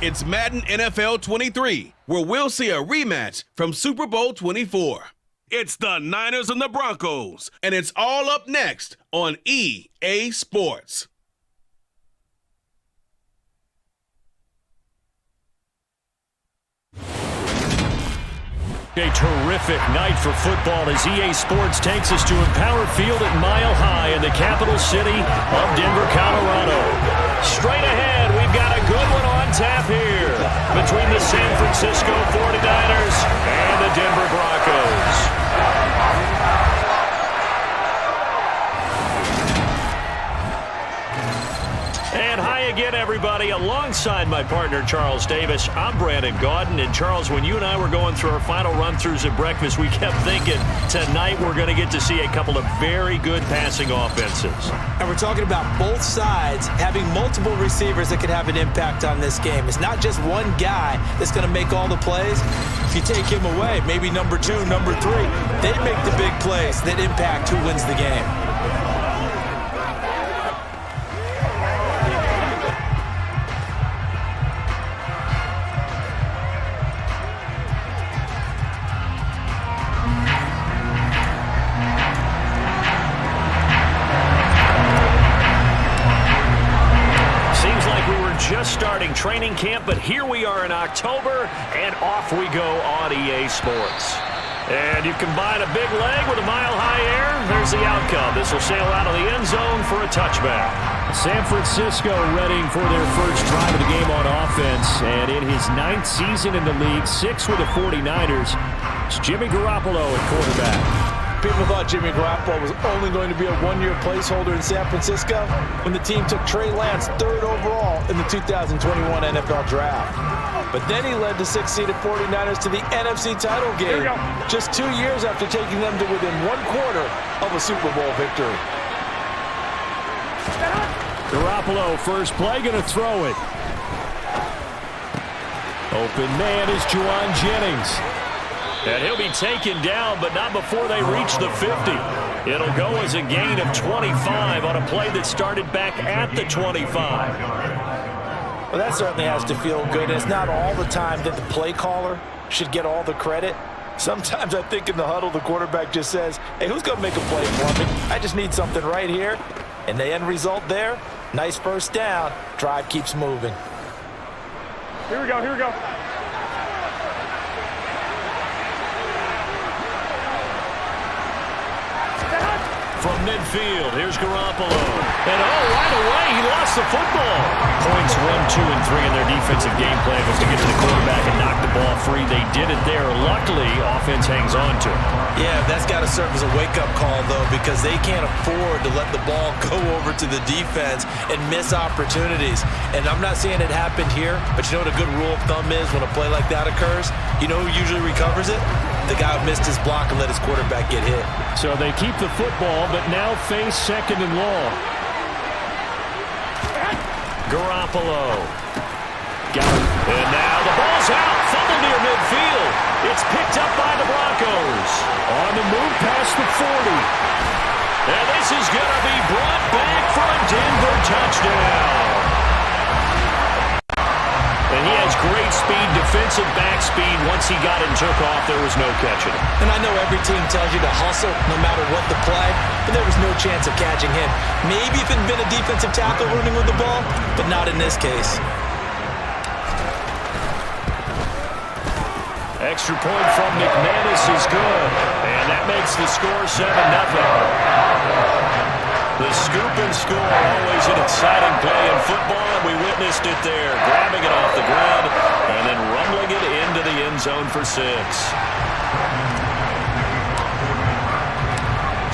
It's Madden NFL 23, where we'll see a rematch from Super Bowl 24. It's the Niners and the Broncos, and it's all up next on EA Sports. A terrific night for football as EA Sports takes us to Empower Field at Mile High in the capital city of Denver, Colorado. Straight ahead, we've got a good one on tap here between the San Francisco 49ers and the Denver Broncos. And hi again, everybody. Alongside my partner, Charles Davis, I'm Brandon Gaudin. And Charles, when you and I were going through our final run-throughs at breakfast, we kept thinking tonight we're going to get to see a couple of very good passing offenses. And we're talking about both sides having multiple receivers that can have an impact on this game. It's not just one guy that's going to make all the plays. If you take him away, maybe number 2, number 3, they make the big plays that impact who wins the game. Just starting training camp, but here we are in October, and off we go on EA Sports. And you combine a big leg with a mile-high air, there's the outcome. This will sail out of the end zone for a touchback. San Francisco readying for their first drive of the game on offense, and in his 9th season in the league, 6 with the 49ers, it's Jimmy Garoppolo at quarterback. People thought Jimmy Garoppolo was only going to be a one-year placeholder in San Francisco when the team took Trey Lance 3rd overall in the 2021 NFL Draft. But then he led the 6th-seeded 49ers to the NFC title game just 2 years after taking them to within 1/4 of a Super Bowl victory. Garoppolo, first play, going to throw it. Open man is Juwan Jennings. And he'll be taken down, but not before they reach the 50. It'll go as a gain of 25 on a play that started back at the 25. Well, that certainly has to feel good. It's not all the time that the play caller should get all the credit. Sometimes I think in the huddle, the quarterback just says, hey, who's going to make a play for me? I just need something right here. And the end result there, nice first down. Drive keeps moving. Here we go, here we go. From midfield, here's Garoppolo. And right away, he lost the football. Points 1, 2, and 3 in their defensive game plan was to get to the quarterback and knock the ball free. They did it there. Luckily, offense hangs on to it. Yeah, that's got to serve as a wake-up call, though, because they can't afford to let the ball go over to the defense and miss opportunities. And I'm not saying it happened here, but you know what a good rule of thumb is when a play like that occurs? You know who usually recovers it? The guy who missed his block and let his quarterback get hit. So they keep the football, but now face 2nd and long. Garoppolo. Got it. And now the ball's out. Fumble near midfield. It's picked up by the Broncos. On the move past the 40. And this is going to be brought back for a Denver touchdown. And he has great speed, defensive back speed. Once he got it and took off, there was no catching him. And I know every team tells you to hustle no matter what the play, but there was no chance of catching him. Maybe if it had been a defensive tackle running with the ball, but not in this case. Extra point from McManus is good. And that makes the score 7-0. The scoop and score, always an exciting play in football, and we witnessed it there, grabbing it off the ground and then rumbling it into the end zone for 6.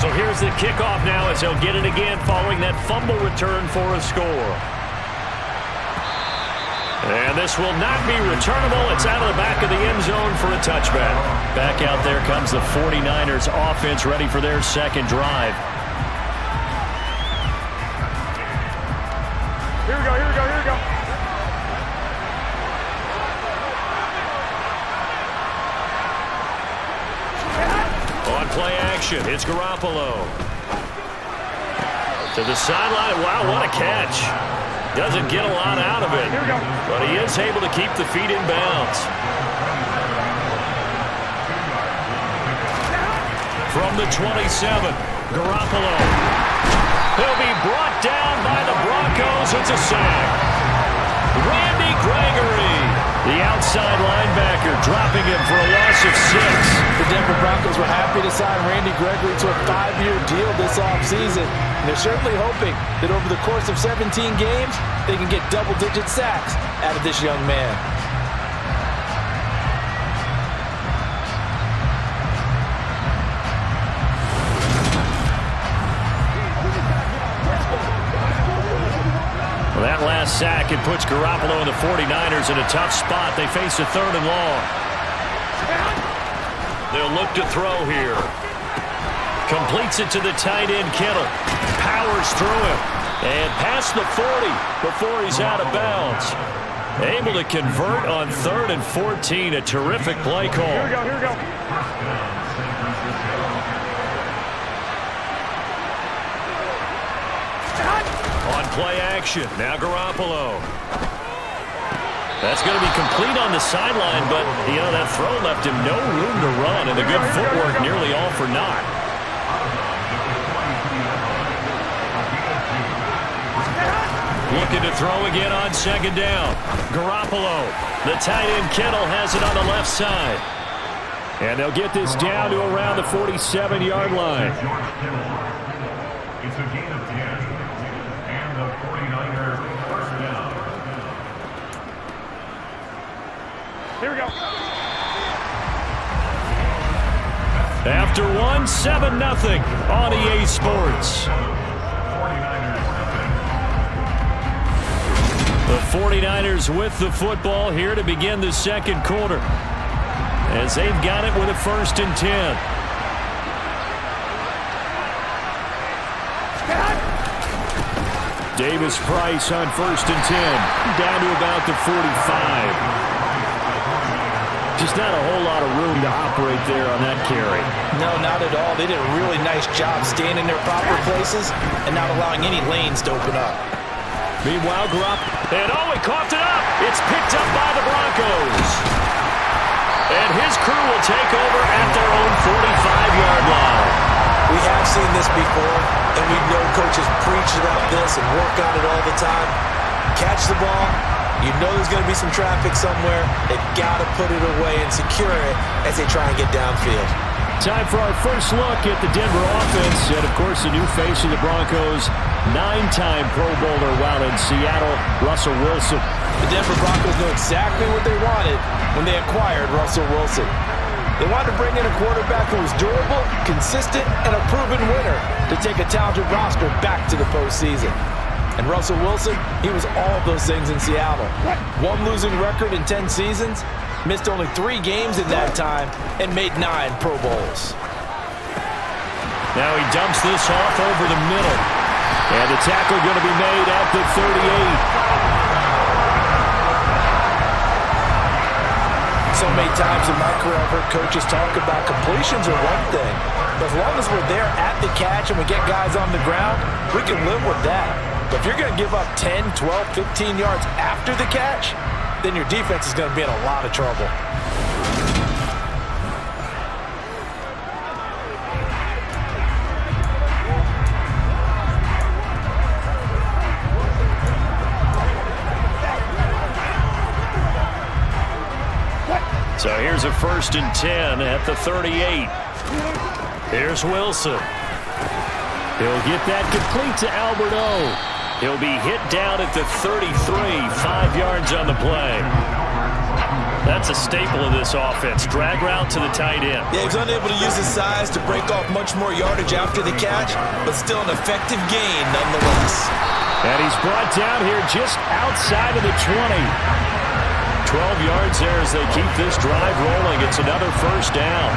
So here's the kickoff now as they'll get it again following that fumble return for a score. And this will not be returnable. It's out of the back of the end zone for a touchback. Back out there comes the 49ers offense ready for their second drive. Here we go, here we go, here we go. On play action, it's Garoppolo. To the sideline. Wow, what a catch. Doesn't get a lot out of it, but he is able to keep the feet in bounds. From the 27, Garoppolo. He'll be brought down by the Broncos. It's a sack. Randy Gregory, the outside linebacker, dropping him for a loss of 6. The Denver Broncos were happy to sign Randy Gregory to a 5-year deal this offseason. And they're certainly hoping that over the course of 17 games, they can get double-digit sacks out of this young man. Well, that last sack, it puts Garoppolo and the 49ers in a tough spot. They face a 3rd and long. They'll look to throw here. Completes it to the tight end, Kittle. Powers through him. And past the 40 before he's out of bounds. Able to convert on 3rd and 14. A terrific play call. Here we go, here we go. On play action, now Garoppolo. That's going to be complete on the sideline, but, you know, that throw left him no room to run, and the good footwork nearly all for naught. Looking to throw again on 2nd down. Garoppolo. The tight end Kittle has it on the left side. And they'll get this down to around the 47-yard line. It's a gain of 10. And the 49ers first down. Here we go. After 1, 7-0 on EA Sports. 49ers with the football here to begin the 2nd quarter, as they've got it with a 1st and 10. Davis Price on 1st and 10, down to about the 45. Just not a whole lot of room to operate there on that carry. No, not at all. They did a really nice job staying in their proper places and not allowing any lanes to open up. Meanwhile, and he coughed it up. It's picked up by the Broncos. And his crew will take over at their own 45-yard line. We have seen this before, and we know coaches preach about this and work on it all the time. Catch the ball. You know there's going to be some traffic somewhere. They've got to put it away and secure it as they try and get downfield. Time for our first look at the Denver offense. And, of course, the new face of the Broncos, 9-time Pro Bowler while in Seattle, Russell Wilson. The Denver Broncos know exactly what they wanted when they acquired Russell Wilson. They wanted to bring in a quarterback who was durable, consistent, and a proven winner to take a talented roster back to the postseason. And Russell Wilson, he was all of those things in Seattle. 1 losing record in 10 seasons, missed only 3 games in that time, and made 9 Pro Bowls. Now he dumps this off over the middle. And the tackle going to be made at the 38. So many times in my career I've heard coaches talk about completions are one thing, but as long as we're there at the catch and we get guys on the ground, we can live with that. But if you're going to give up 10, 12, 15 yards after the catch, then your defense is going to be in a lot of trouble. So here's a 1st and 10 at the 38. Here's Wilson. He'll get that complete to Alberto. He'll be hit down at the 33, 5 yards on the play. That's a staple of this offense. Drag route to the tight end. Yeah, he was unable to use his size to break off much more yardage after the catch, but still an effective gain nonetheless. And he's brought down here just outside of the 20. 12 yards there as they keep this drive rolling. It's another 1st down.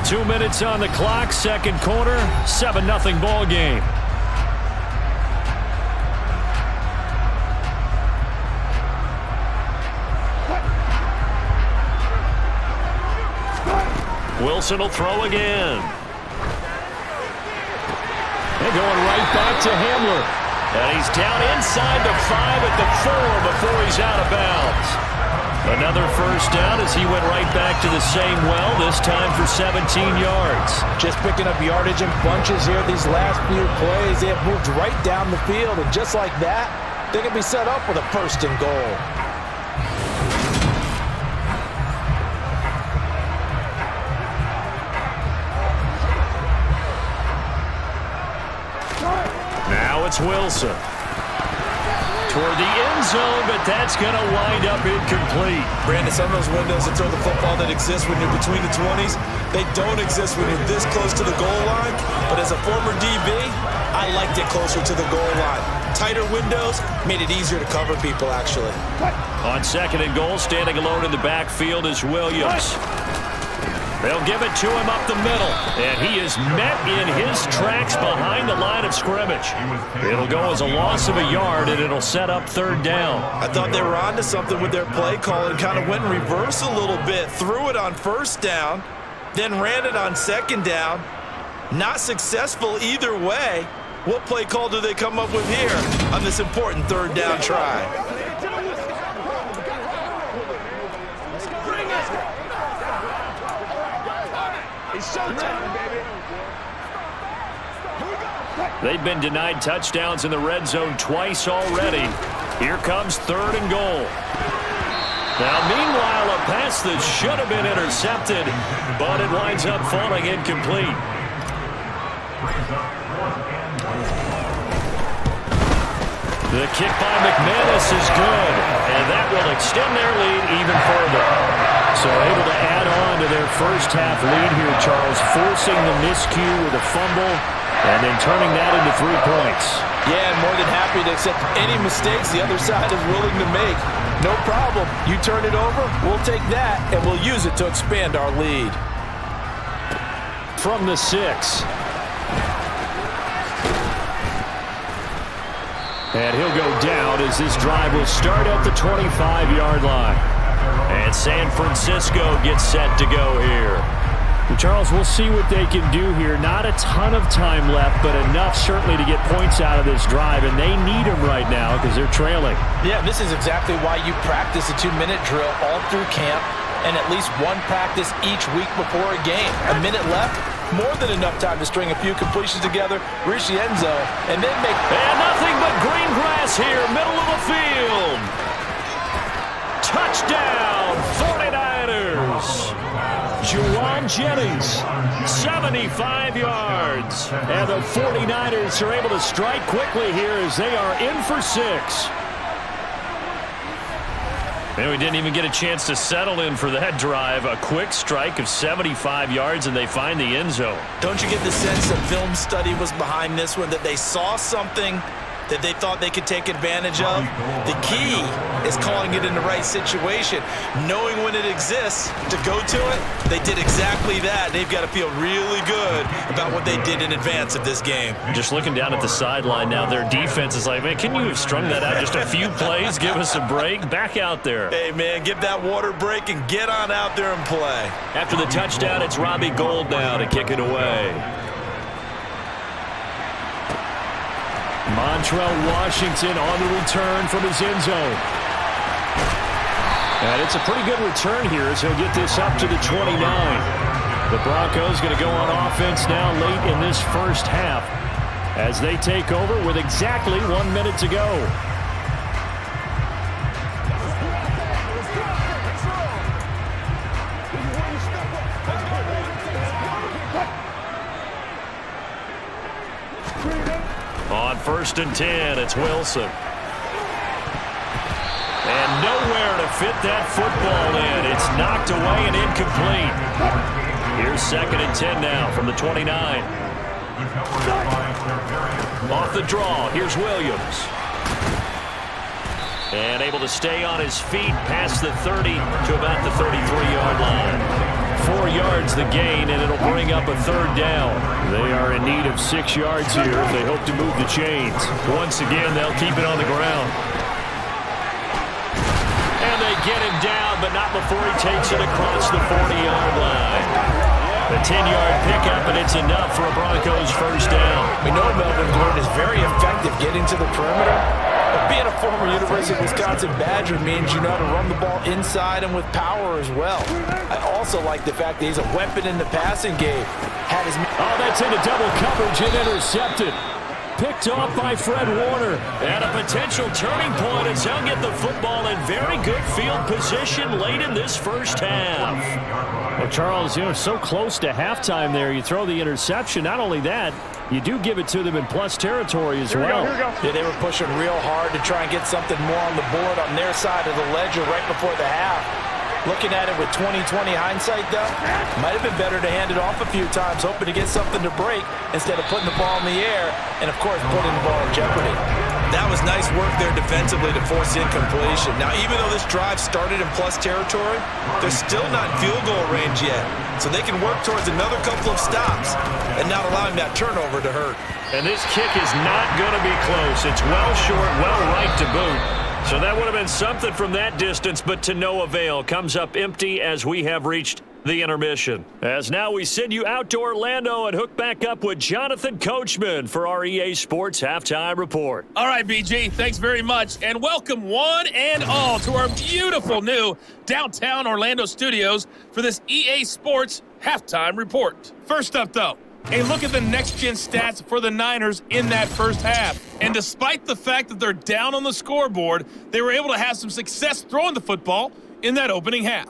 Two minutes on the clock, 2nd quarter, 7-0 ball game. Wilson will throw again. And going right back to Hamler. And he's down inside the 5 at the 4 before he's out of bounds. Another first down as he went right back to the same well, this time for 17 yards. Just picking up yardage in bunches here these last few plays. They have moved right down the field, and just like that, they can be set up with a first and goal. Now it's Wilson. Toward the end zone, but that's going to wind up incomplete. Brandon, some of those windows to throw the football that exist when you're between the 20s, they don't exist when you're this close to the goal line. But as a former DB, I liked it closer to the goal line. Tighter windows made it easier to cover people, actually. On second and goal, standing alone in the backfield is Williams. They'll give it to him up the middle, and he is met in his tracks behind the line of scrimmage. It'll go as a loss of a yard, and it'll set up third down. I thought they were onto something with their play call and kind of went in reverse a little bit. Threw it on first down, then ran it on second down. Not successful either way. What play call do they come up with here on this important third down try? They've been denied touchdowns in the red zone twice already. Here comes third and goal. Now, meanwhile, a pass that should have been intercepted, but it winds up falling incomplete. The kick by McManus is good, and that will extend their lead even further. So able to add on to their first half lead here, Charles, forcing the miscue with a fumble and then turning that into 3 points. Yeah, and more than happy to accept any mistakes the other side is willing to make. No problem. You turn it over, we'll take that, and we'll use it to expand our lead. From the 6. And he'll go down as this drive will start at the 25-yard line. And San Francisco gets set to go here. Charles, we'll see what they can do here. Not a ton of time left, but enough certainly to get points out of this drive, and they need them right now because they're trailing. Yeah, this is exactly why you practice a 2-minute drill all through camp and at least one practice each week before a game. A minute left, more than enough time to string a few completions together, reach the end zone, and then make... And nothing but green grass here, middle of the field. Touchdown, 49ers. Juwan Jennings, 75 yards. And the 49ers are able to strike quickly here as they are in for 6. And we didn't even get a chance to settle in for that drive. A quick strike of 75 yards, and they find the end zone. Don't you get the sense that film study was behind this one, that they saw something that they thought they could take advantage of? The key is calling it in the right situation, knowing when it exists to go to it. They did exactly that. They've got to feel really good about what they did in advance of this game. Just looking down at the sideline now, their defense is like, man, can you have strung that out just a few plays? Give us a break. Back out there. Hey, man, give that water break and get on out there and play. After the touchdown, it's Robbie Gould now to kick it away. Montrell Washington on the return from his end zone. And it's a pretty good return here as he'll get this up to the 29. The Broncos going to go on offense now late in this first half as they take over with exactly 1 minute to go. On 1st and 10, it's Wilson. And nowhere to fit that football in. It's knocked away and incomplete. Here's 2nd and 10 now from the 29. Off the draw, here's Williams. And able to stay on his feet past the 30 to about the 33-yard line. 4 yards the gain, and it'll bring up a third down. They are in need of 6 yards here if they hope to move the chains. Once again, they'll keep it on the ground. And they get him down, but not before he takes it across the 40-yard line. A 10-yard pickup, and it's enough for a Broncos first down. We know Melvin Gordon is very effective getting to the perimeter, but being a former University of Wisconsin Badger means you know how to run the ball inside and with power as well. I also like the fact that he's a weapon in the passing game. Oh, that's into double coverage and intercepted. Picked off by Fred Warner. And a potential turning point as he'll get the football in very good field position late in this first half. Well, Charles, so close to halftime there. You throw the interception. Not only that, you do give it to them in plus territory as well. Yeah, they were pushing real hard to try and get something more on the board on their side of the ledger right before the half. Looking at it with 20/20 hindsight, though, might have been better to hand it off a few times, hoping to get something to break instead of putting the ball in the air and, of course, putting the ball in jeopardy. That was nice work there defensively to force incompletion. Now, even though this drive started in plus territory, they're still not in field goal range yet, so they can work towards another couple of stops and not allowing that turnover to hurt. And this kick is not going to be close. It's well short, well right to boot. So that would have been something from that distance, but to no avail. Comes up empty as we have reached the intermission. As now we send you out to Orlando and hook back up with Jonathan Coachman for our EA Sports Halftime Report. All right, BG, thanks very much. And welcome one and all to our beautiful new downtown Orlando studios for this EA Sports Halftime Report. First up, though, a look at the next-gen stats for the Niners in that first half. And despite the fact that they're down on the scoreboard, they were able to have some success throwing the football in that opening half.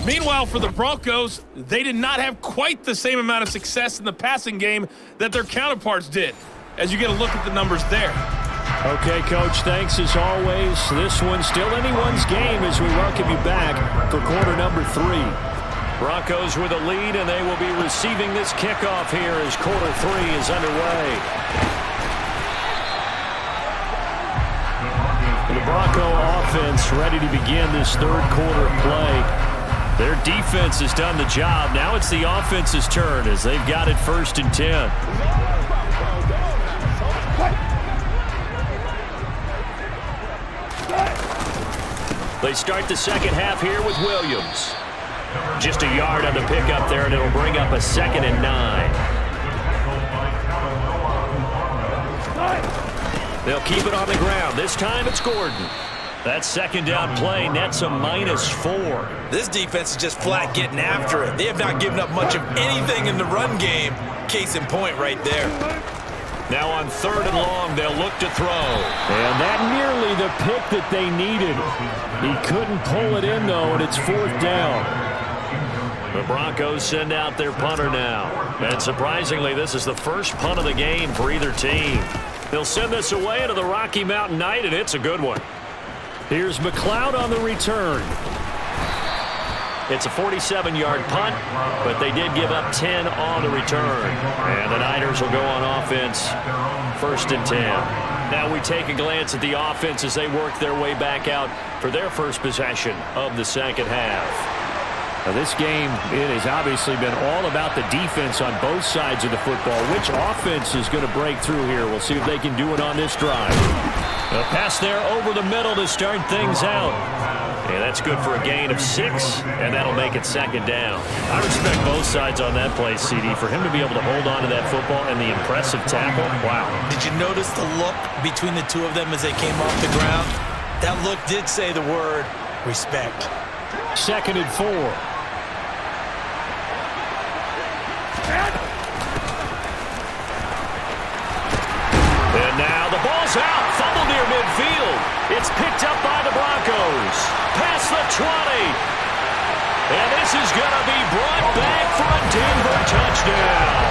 Meanwhile, for the Broncos, they did not have quite the same amount of success in the passing game that their counterparts did, as you get a look at the numbers there. Okay, Coach, thanks as always. This one's still anyone's game as we welcome you back for quarter number 3. Broncos with a lead, and they will be receiving this kickoff here as quarter 3 is underway. The Bronco offense ready to begin this third quarter play. Their defense has done the job. Now it's the offense's turn as they've got it 1st and 10. They start the second half here with Williams. Just a yard on the pickup there, and it'll bring up a 2nd and 9. They'll keep it on the ground. This time it's Gordon. That second down play nets a -4. This defense is just flat getting after it. They have not given up much of anything in the run game. Case in point right there. Now on 3rd and long, they'll look to throw. And that nearly the pick that they needed. He couldn't pull it in, though, and it's 4th down. The Broncos send out their punter now. And surprisingly, this is the first punt of the game for either team. They'll send this away into the Rocky Mountain Night, and it's a good one. Here's McLeod on the return. It's a 47-yard punt, but they did give up 10 on the return. And the Niners will go on offense 1st and 10. Now we take a glance at the offense as they work their way back out for their first possession of the second half. Now this game, it has obviously been all about the defense on both sides of the football. Which offense is going to break through here? We'll see if they can do it on this drive. A pass there over the middle to start things out. Yeah, that's good for a gain of 6, and that'll make it 2nd down. I respect both sides on that play, CD. For him to be able to hold on to that football and the impressive tackle, wow. Did you notice the look between the two of them as they came off the ground? That look did say the word respect. 2nd and 4. And now the ball's out. Fumble near midfield. It's picked up by the Broncos. Past the 20. And this is going to be brought back for a Denver touchdown.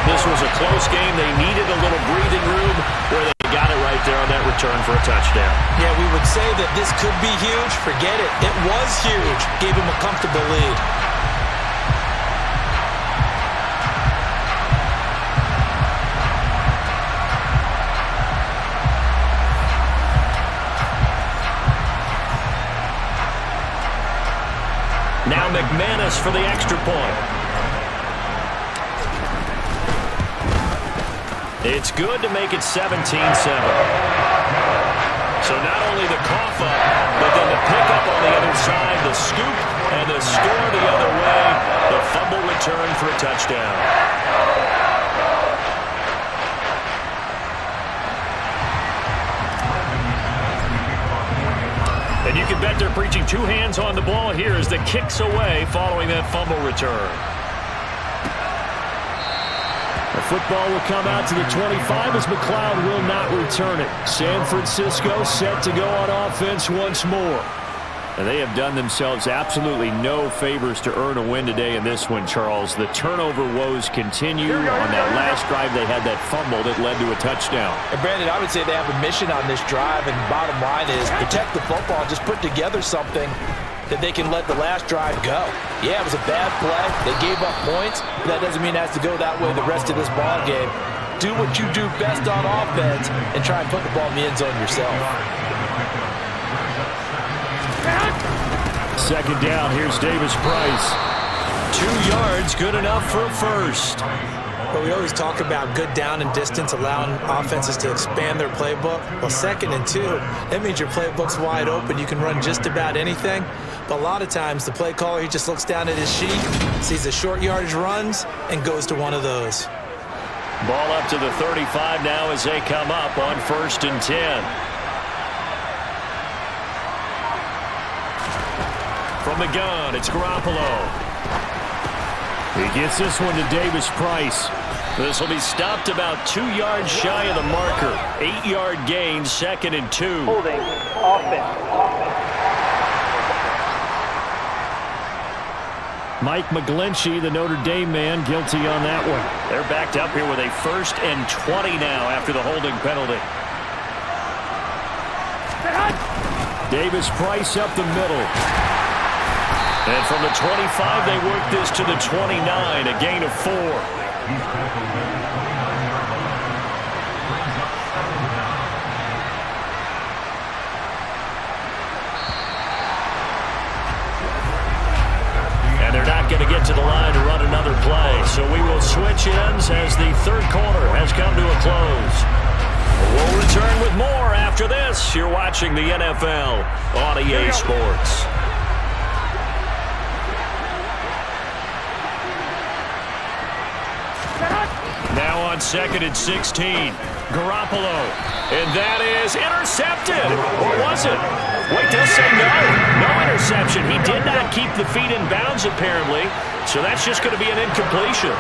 This was a close game. They needed a little breathing room where they got it right there on that return for a touchdown. Yeah, we would say that this could be huge. Forget it. It was huge. Gave him a comfortable lead. Now McManus for the extra point. It's good to make it 17-7. So not only the cough up, but then the pickup on the other side, the scoop, and the score the other way. The fumble return for a touchdown. And you can bet they're preaching two hands on the ball here as the kick's away following that fumble return. The football will come out to the 25 as McLeod will not return it. San Francisco set to go on offense once more. And they have done themselves absolutely no favors to earn a win today in this one, Charles. The turnover woes continue. On that last drive, they had that fumble that led to a touchdown. And Brandon, I would say they have a mission on this drive, and bottom line is protect the football. Just put together something that they can let the last drive go. Yeah, it was a bad play. They gave up points, but that doesn't mean it has to go that way the rest of this ball game. Do what you do best on offense and try and put the ball in the end zone yourself. Second down, here's Davis Price. 2 yards, good enough for a first. But we always talk about good down and distance, allowing offenses to expand their playbook. Well, 2nd and 2, that means your playbook's wide open. You can run just about anything. But a lot of times, the play caller, he just looks down at his sheet, sees the short yardage runs, and goes to one of those. Ball up to the 35 now as they come up on 1st and 10. From the gun, it's Garoppolo. He gets this one to Davis Price. This will be stopped about 2 yards shy of the marker. 8-yard gain, 2nd and 2. Holding. Offense. Mike McGlinchey, the Notre Dame man, guilty on that one. They're backed up here with a 1st and 20 now after the holding penalty. Davis Price up the middle. And from the 25, they work this to the 29, a gain of 4. And they're not going to get to the line to run another play. So we will switch ends as the 3rd quarter has come to a close. We'll return with more after this. You're watching the NFL on EA Sports. Now on 2nd and 16. Garoppolo. And that is intercepted. Or was it? Wait, they'll say no. No interception. He did not keep the feet in bounds, apparently. So that's just going to be an incompletion.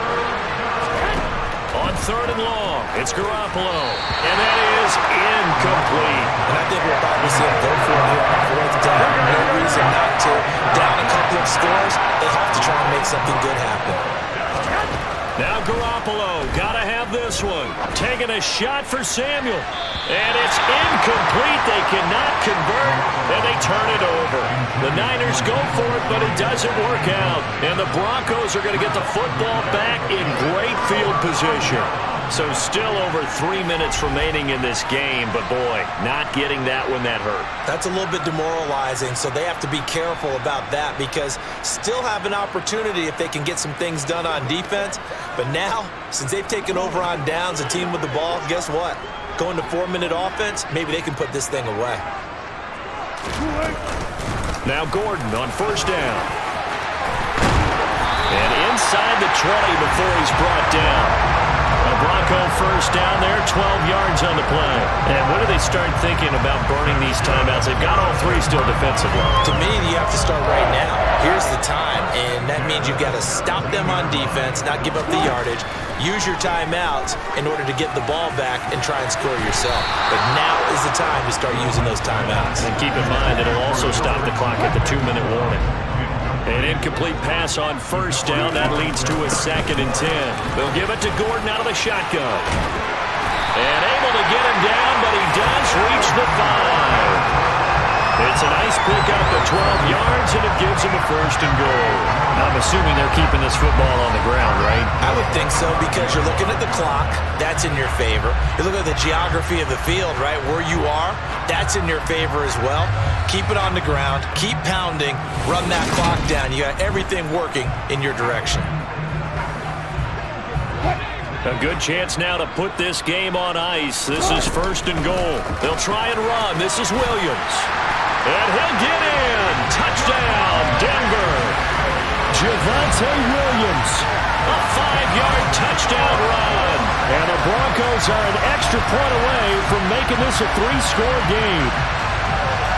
On 3rd and long, it's Garoppolo. And that is incomplete. And I think we'll probably see him go for it here on 4th down. No reason not to. Down a couple of scores, they have to try and make something good happen. Now Garoppolo, gotta have this one. Taking a shot for Samuel. And it's incomplete. They cannot convert, and they turn it over. The Niners go for it, but it doesn't work out. And the Broncos are going to get the football back in great field position. So still over 3 minutes remaining in this game, but boy, not getting that one, that hurt. That's a little bit demoralizing, so they have to be careful about that because still have an opportunity if they can get some things done on defense. But now, since they've taken over on downs, a team with the ball, guess what? Going to 4-minute offense, maybe they can put this thing away. Now Gordon on 1st down. And inside the 20 before he's brought down. A Bronco 1st down there, 12 yards on the play. And when do they start thinking about burning these timeouts? They've got all 3 still defensively. To me, you have to start right now. Here's the time, and that means you've got to stop them on defense, not give up the yardage, use your timeouts in order to get the ball back and try and score yourself. But now is the time to start using those timeouts. And keep in mind, it'll also stop the clock at the 2-minute warning. An incomplete pass on 1st down. That leads to a 2nd and 10. They'll give it to Gordon out of the shotgun. And able to get him down, but he does reach the 5. It's a nice pickup at 12 yards, and it gives him a 1st and goal. I'm assuming they're keeping this football on the ground, right? I would think so because you're looking at the clock. That's in your favor. You look at the geography of the field, right? Where you are, that's in your favor as well. Keep it on the ground. Keep pounding. Run that clock down. You got everything working in your direction. A good chance now to put this game on ice. This is 1st and goal. They'll try and run. This is Williams. And he'll get in. Touchdown, Denver. Javonte Williams. A 5-yard touchdown run. And the Broncos are an extra point away from making this a 3-score game.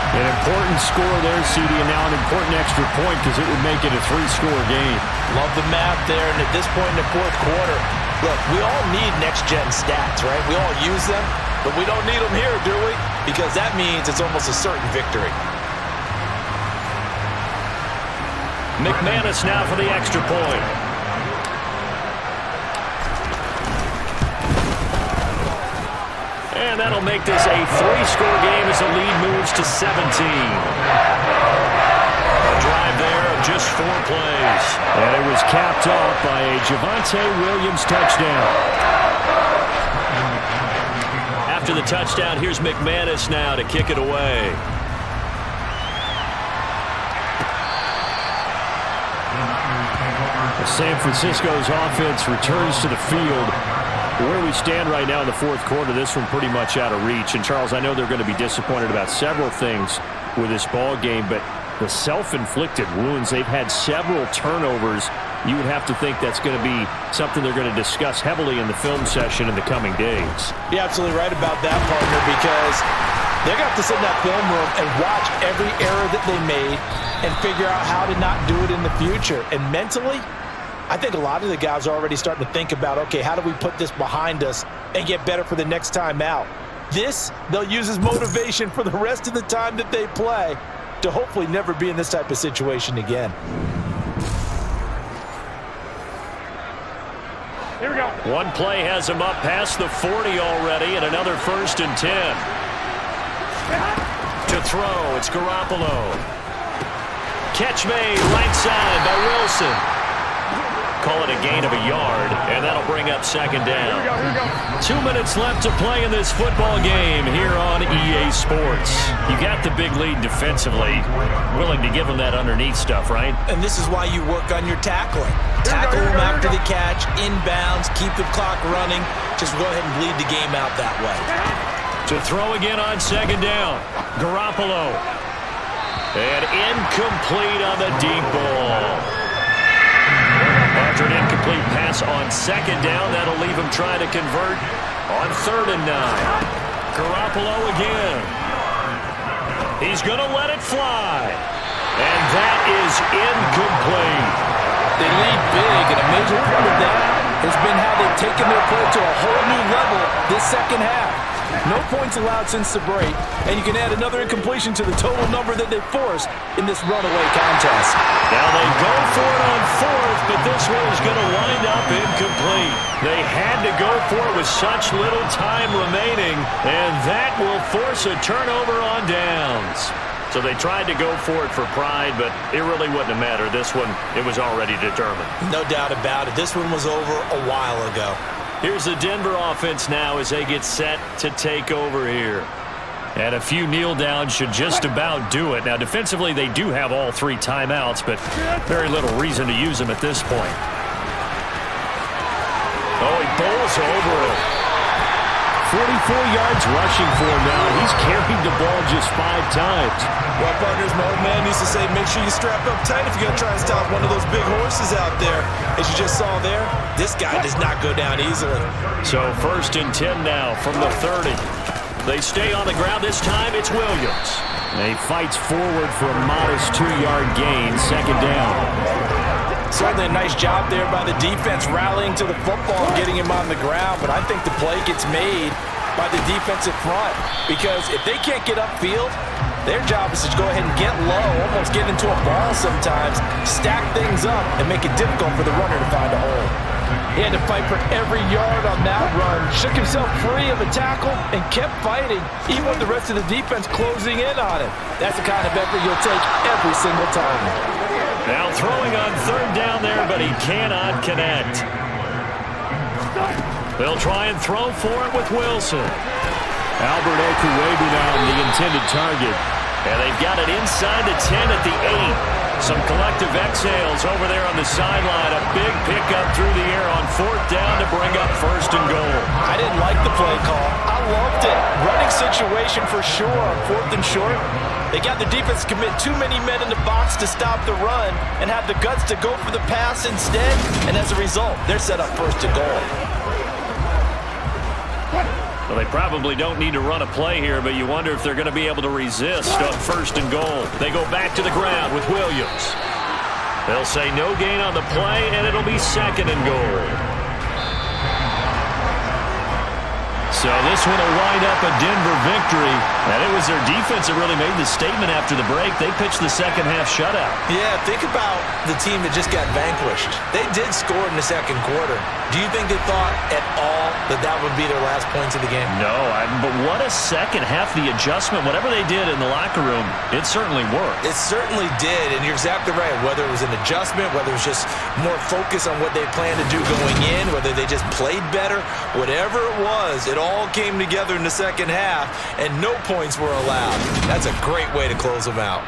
An important score there, CD, and now an important extra point because it would make it a 3-score game. Love the math there, and at this point in the fourth quarter, look, we all need next-gen stats, right? We all use them, but we don't need them here, do we? Because that means it's almost a certain victory. McManus now for the extra point. And that'll make this a 3-score game as the lead moves to 17. A drive there of just 4 plays. And it was capped off by a Javonte Williams touchdown. After the touchdown, here's McManus now to kick it away. San Francisco's offense returns to the field. Where we stand right now in the fourth quarter, this one pretty much out of reach. And, Charles, I know they're going to be disappointed about several things with this ball game, but the self-inflicted wounds, they've had several turnovers. You would have to think that's going to be something they're going to discuss heavily in the film session in the coming days. You're absolutely right about that, partner, because they're going to have to sit in that film room and watch every error that they made and figure out how to not do it in the future. And mentally, I think a lot of the guys are already starting to think about, okay, how do we put this behind us and get better for the next time out? This, they'll use as motivation for the rest of the time that they play to hopefully never be in this type of situation again. Here we go. One play has him up past the 40 already, and another 1st and 10. To throw, it's Garoppolo. Catch made, right side by Wilson. Call it a gain of a yard, and that'll bring up 2nd down. Here we go. 2 minutes left to play in this football game here on EA Sports. You got the big lead defensively. Willing to give them that underneath stuff, right? And this is why you work on your tackling. Tackle them after the catch, inbounds, keep the clock running. Just go ahead and bleed the game out that way. To throw again on 2nd down. Garoppolo. And incomplete on the deep ball. After an incomplete pass on 2nd down, that'll leave him trying to convert on 3rd and 9. Garoppolo again. He's going to let it fly. And that is incomplete. They lead big, and a major part of that has been how they've taken their play to a whole new level this second half. No points allowed since the break, and you can add another incompletion to the total number that they forced in this runaway contest. Now they go for it on 4th, but this one is going to wind up incomplete. They had to go for it with such little time remaining, and that will force a turnover on downs. So they tried to go for it for pride, but it really wouldn't have mattered. This one, it was already determined. No doubt about it. This one was over a while ago. Here's the Denver offense now as they get set to take over here. And a few kneel downs should just about do it. Now, defensively, they do have all 3 timeouts, but very little reason to use them at this point. Oh, he bowls over it. 44 yards rushing for him now. He's carried the ball just 5 times. Well, partners, my old man used to say, make sure you strap up tight if you're going to try and stop one of those big horses out there. As you just saw there, this guy does not go down easily. So 1st and 10 now from the 30. They stay on the ground. This time it's Williams. And he fights forward for a modest 2-yard gain, 2nd down. Certainly a nice job there by the defense rallying to the football and getting him on the ground, but I think the play gets made by the defensive front because if they can't get upfield, their job is to go ahead and get low, almost get into a ball sometimes, stack things up, and make it difficult for the runner to find a hole. He had to fight for every yard on that run, shook himself free of a tackle, and kept fighting, even with the rest of the defense closing in on him. That's the kind of effort you'll take every single time. Now throwing on 3rd down there, but he cannot connect. They'll try and throw for it with Wilson. Albert Okuebi now the intended target. And they've got it inside the 10 at the 8. Some collective exhales over there on the sideline. A big pickup through the air on 4th down to bring up 1st and goal. I didn't like the play call. I loved it. Running situation for sure on 4th and short. They got the defense to commit too many men in the box to stop the run and have the guts to go for the pass instead. And as a result, they're set up 1st and goal. Well, they probably don't need to run a play here, but you wonder if they're going to be able to resist on 1st and goal. They go back to the ground with Williams. They'll say no gain on the play, and it'll be 2nd and goal. So this one will wind up a Denver victory. And it was their defense that really made the statement after the break. They pitched the second half shutout. Yeah, think about the team that just got vanquished. They did score in the 2nd quarter. Do you think they thought at all that that would be their last points of the game? No, but what a second half. The adjustment, whatever they did in the locker room, it certainly worked. It certainly did, and you're exactly right. Whether it was an adjustment, whether it was just more focus on what they planned to do going in, whether they just played better, whatever it was, it all came together in the second half, and no points were allowed. That's a great way to close them out.